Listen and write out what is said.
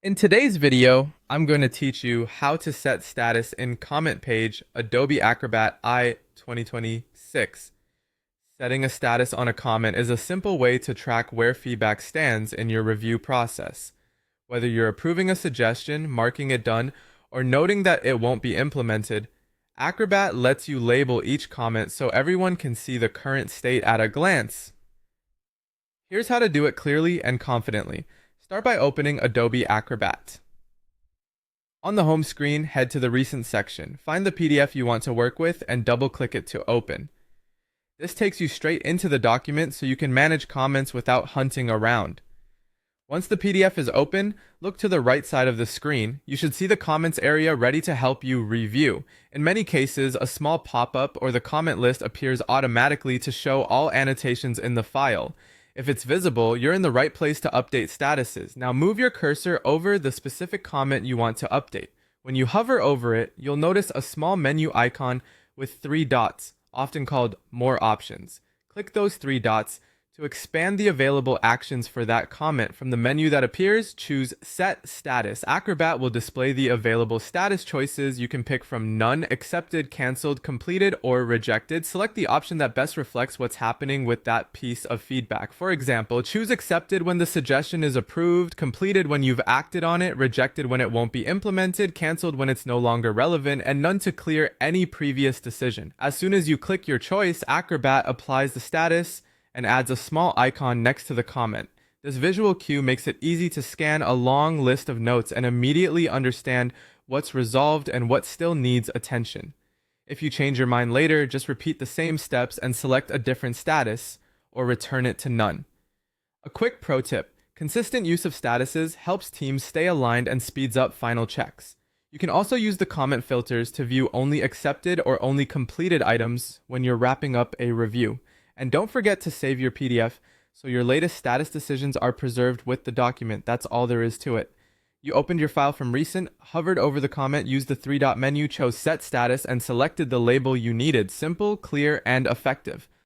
In today's video, I'm going to teach you how to set status in comment page Adobe Acrobat I 2026. Setting a status on a comment is a simple way to track where feedback stands in your review process. Whether you're approving a suggestion, marking it done, or noting that it won't be implemented, Acrobat lets you label each comment so everyone can see the current state at a glance. Here's how to do it clearly and confidently. Start by opening Adobe Acrobat. On the home screen, head to the Recent section. Find the PDF you want to work with and double-click it to open. This takes you straight into the document so you can manage comments without hunting around. Once the PDF is open, look to the right side of the screen. You should see the comments area ready to help you review. In many cases, a small pop-up or the comment list appears automatically to show all annotations in the file. If it's visible, you're in the right place to update statuses. Now move your cursor over the specific comment you want to update. When you hover over it, you'll notice a small menu icon with 3 dots, often called More Options. Click those 3 dots. To expand the available actions for that comment from the menu that appears, choose Set Status. Acrobat will display the available status choices. You can pick from None, Accepted, Cancelled, Completed, or Rejected. Select the option that best reflects what's happening with that piece of feedback. For example, choose Accepted when the suggestion is approved, Completed when you've acted on it, Rejected when it won't be implemented, Cancelled when it's no longer relevant, and None to clear any previous decision. As soon as you click your choice, Acrobat applies the status and adds a small icon next to the comment. This visual cue makes it easy to scan a long list of notes and immediately understand what's resolved and what still needs attention. If you change your mind later, just repeat the same steps and select a different status, or return it to none. A quick pro tip: consistent use of statuses helps teams stay aligned and speeds up final checks. You can also use the comment filters to view only accepted or only completed items when you're wrapping up a review. And don't forget to save your PDF so your latest status decisions are preserved with the document. That's all there is to it. You opened your file from Recent, hovered over the comment, used the 3-dot menu, chose Set Status, and selected the label you needed. Simple, clear, and effective.